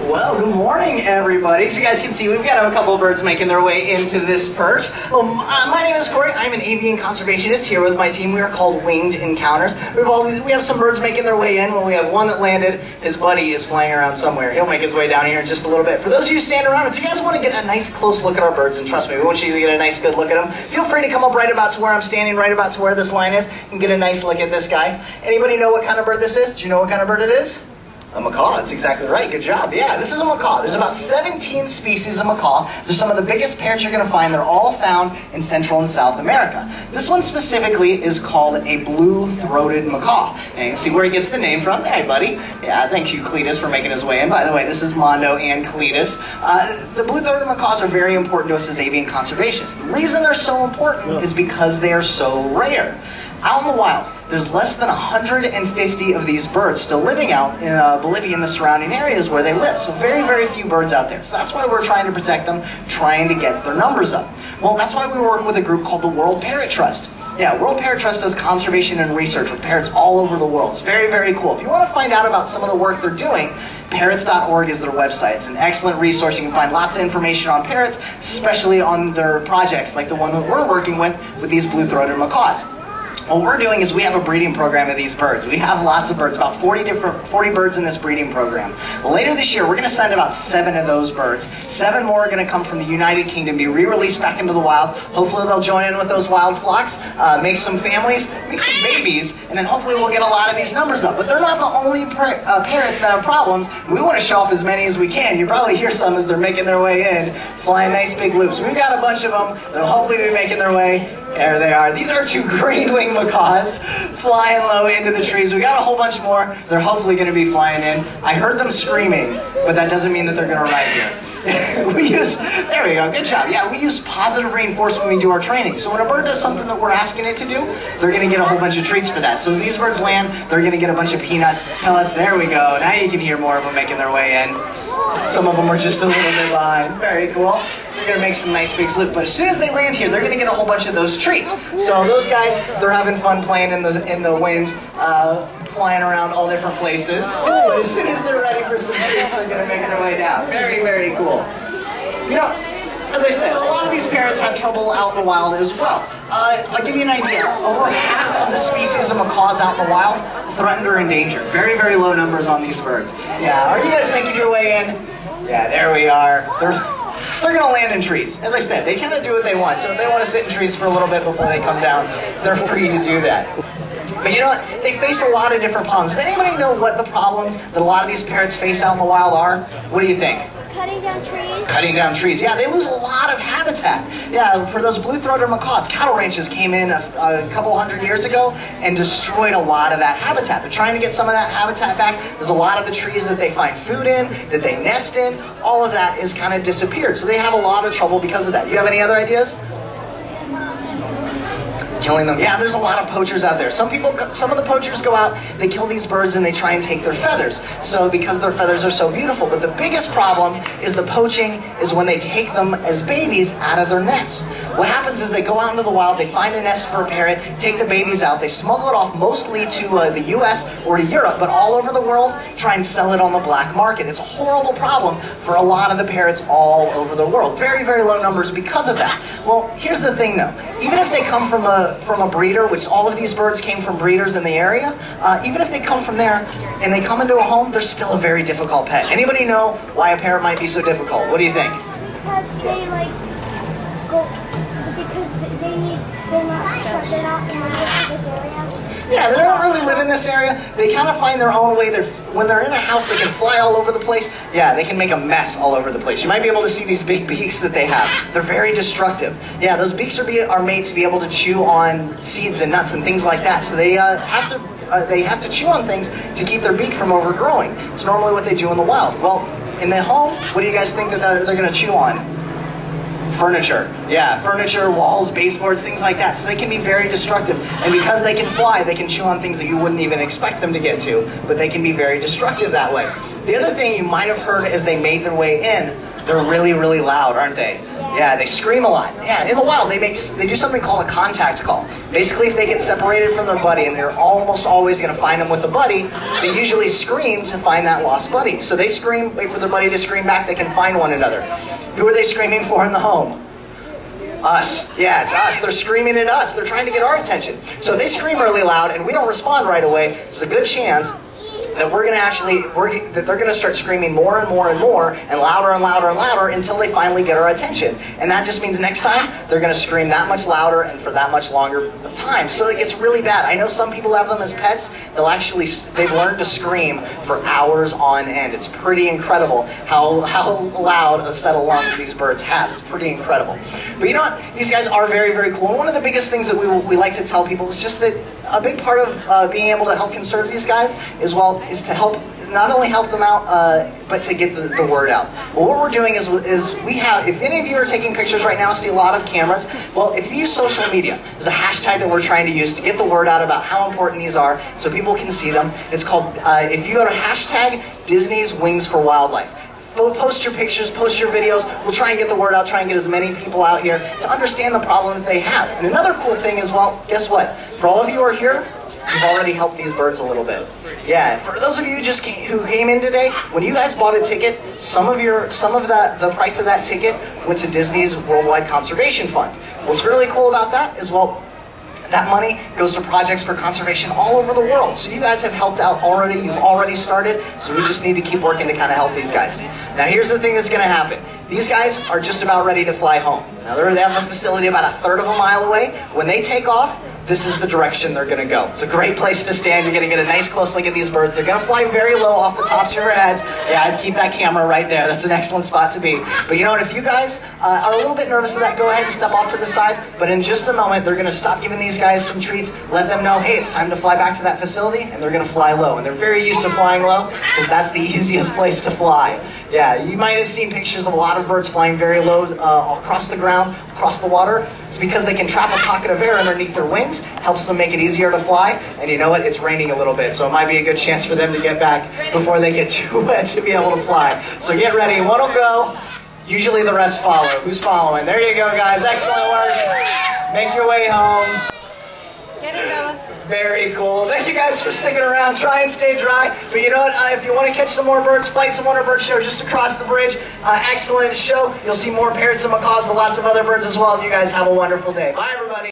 Well, good morning, everybody. As you guys can see, we've got a couple of birds making their way into this perch. My name is Corey. I'm an avian conservationist here with my team. We are called Winged Encounters. We have some birds making their way in. Well, we have one that landed. His buddy is flying around somewhere. He'll make his way down here in just a little bit. For those of you standing around, if you guys want to get a nice close look at our birds, and trust me, we want you to get a nice good look at them, feel free to come up right about to where I'm standing, right about to where this line is, and get a nice look at this guy. Anybody know what kind of bird this is? Do you know what kind of bird it is? A macaw, that's exactly right. Good job. Yeah, this is a macaw. There's about 17 species of macaw. They're some of the biggest parrots you're going to find. They're all found in Central and South America. This one specifically is called a blue-throated macaw. And you can see where he gets the name from. Hey, buddy. Yeah, thank you, Cletus, for making his way in. By the way, this is Mondo and Cletus. The blue-throated macaws are very important to us as avian conservationists. The reason they're so important is because they are so rare. Out in the wild, there's less than 150 of these birds still living out in Bolivia and the surrounding areas where they live. So very, very few birds out there. So that's why we're trying to protect them, trying to get their numbers up. Well, that's why we work with a group called the World Parrot Trust. Yeah, World Parrot Trust does conservation and research with parrots all over the world. It's very, very cool. If you want to find out about some of the work they're doing, parrots.org is their website. It's an excellent resource. You can find lots of information on parrots, especially on their projects like the one that we're working with these blue-throated macaws. What we're doing is we have a breeding program of these birds. We have lots of birds, about 40 birds in this breeding program. Later this year, we're going to send about 7 of those birds. 7 more are going to come from the United Kingdom, be re-released back into the wild. Hopefully they'll join in with those wild flocks, make some families, make some babies, and then hopefully we'll get a lot of these numbers up. But they're not the only parrots that have problems. We want to show off as many as we can. You probably hear some as they're making their way in, flying nice big loops. We've got a bunch of them that'll hopefully be making their way. There they are. These are 2 green-winged macaws flying low into the trees. We got a whole bunch more. They're hopefully going to be flying in. I heard them screaming, but that doesn't mean that they're going to arrive here. There we go, good job. Yeah, we use positive reinforcement when we do our training. So when a bird does something that we're asking it to do, they're going to get a whole bunch of treats for that. So as these birds land, they're going to get a bunch of peanuts, pellets. There we go. Now you can hear more of them making their way in. Some of them are just a little bit behind. Very cool. They're going to make some nice big salute. But as soon as they land here, they're going to get a whole bunch of those treats. So those guys, they're having fun playing in the wind, flying around all different places. But as soon as they're ready for some treats, they're going to make their way down. Very, very cool. You know, as I said, a lot of these parrots have trouble out in the wild as well. I'll give you an idea. Over half of the species of macaws out in the wild threatened or endangered. Very, very low numbers on these birds. Yeah, are you guys making your way in? Yeah, there we are. They're going to land in trees. As I said, they kind of do what they want. So if they want to sit in trees for a little bit before they come down, they're free to do that. But you know what? They face a lot of different problems. Does anybody know what the problems that a lot of these parrots face out in the wild are? What do you think? Cutting down trees. Cutting down trees. Yeah, they lose a lot of habitat. Yeah, for those blue-throated macaws, cattle ranches came in a couple hundred years ago and destroyed a lot of that habitat. They're trying to get some of that habitat back. There's a lot of the trees that they find food in, that they nest in. All of that is kind of disappeared. So they have a lot of trouble because of that. You have any other ideas? Killing them. Yeah, there's a lot of poachers out there. Some of the poachers go out, they kill these birds and they try and take their feathers. So because their feathers are so beautiful. But the biggest problem is the poaching is when they take them as babies out of their nests. What happens is they go out into the wild, they find a nest for a parrot, take the babies out, they smuggle it off mostly to the US or to Europe, but all over the world, try and sell it on the black market. It's a horrible problem for a lot of the parrots all over the world. Very, very low numbers because of that. Well, here's the thing though. Even if they come from a breeder, which all of these birds came from breeders in the area, even if they come from there and they come into a home, they're still a very difficult pet. Anybody know why a parrot might be so difficult? What do you think? Because they they're not in this area. Yeah, they don't really live in this area. They kind of find their own way. When they're in a house, they can fly all over the place. Yeah, they can make a mess all over the place. You might be able to see these big beaks that they have. They're very destructive. Yeah, those beaks are made to be able to chew on seeds and nuts and things like that. So they have to chew on things to keep their beak from overgrowing. It's normally what they do in the wild. Well, in the home, what do you guys think that they're going to chew on? Furniture. Yeah, furniture, walls, baseboards, things like that. So they can be very destructive. And because they can fly, they can chew on things that you wouldn't even expect them to get to. But they can be very destructive that way. The other thing you might have heard as they made their way in, they're really, really loud, aren't they? Yeah, they scream a lot. Yeah, in the wild, they do something called a contact call. Basically, if they get separated from their buddy and they're almost always going to find them with the buddy, they usually scream to find that lost buddy. So they scream, wait for their buddy to scream back, they can find one another. Who are they screaming for in the home? Us. Yeah, it's us. They're screaming at us. They're trying to get our attention. So if they scream really loud and we don't respond right away, there's a good chance that they're going to start screaming more and more and more and louder and louder and louder until they finally get our attention. And that just means next time they're going to scream that much louder and for that much longer of time. So it gets really bad. I know some people have them as pets. They've learned to scream for hours on end. It's pretty incredible how loud a set of lungs these birds have. It's pretty incredible. But you know what? These guys are very, very cool. And one of the biggest things that we like to tell people is just that a big part of being able to help conserve these guys is to help, not only help them out, but to get the word out. Well, what we're doing is we have, if any of you are taking pictures right now, see a lot of cameras, well, if you use social media, there's a hashtag that we're trying to use to get the word out about how important these are so people can see them. It's called, if you go to hashtag Disney's Wings for Wildlife. Post your pictures, post your videos. We'll try and get the word out, try and get as many people out here to understand the problem that they have. And another cool thing is, well, guess what? For all of you who are here, you've already helped these birds a little bit. Yeah, for those of you who came in today, when you guys bought a ticket, some of the price of that ticket went to Disney's Worldwide Conservation Fund. What's really cool about that is, well, that money goes to projects for conservation all over the world. So you guys have helped out already, you've already started, so we just need to keep working to kind of help these guys. Now here's the thing that's going to happen. These guys are just about ready to fly home. Now they have a facility about 1/3 of a mile away. When they take off, this is the direction they're going to go. It's a great place to stand. You're going to get a nice close look at these birds. They're going to fly very low off the tops of your heads. Yeah, I'd keep that camera right there. That's an excellent spot to be. But you know what? If you guys are a little bit nervous of that, go ahead and step off to the side. But in just a moment, they're going to stop giving these guys some treats, let them know, hey, it's time to fly back to that facility, and they're going to fly low. And they're very used to flying low because that's the easiest place to fly. Yeah, you might have seen pictures of a lot of birds flying very low across the ground, across the water. It's because they can trap a pocket of air underneath their wings, helps them make it easier to fly. And you know what? It's raining a little bit, so it might be a good chance for them to get back before they get too wet to be able to fly. So get ready. One will go. Usually the rest follow. Who's following? There you go, guys. Excellent work. Make your way home. Get it, Bella. Very cool. Thank you guys for sticking around. Try and stay dry. But you know what? If you want to catch some more birds, Flights of Wonder Bird Show just across the bridge. Excellent show. You'll see more parrots and macaws, but lots of other birds as well. And you guys have a wonderful day. Bye, everybody.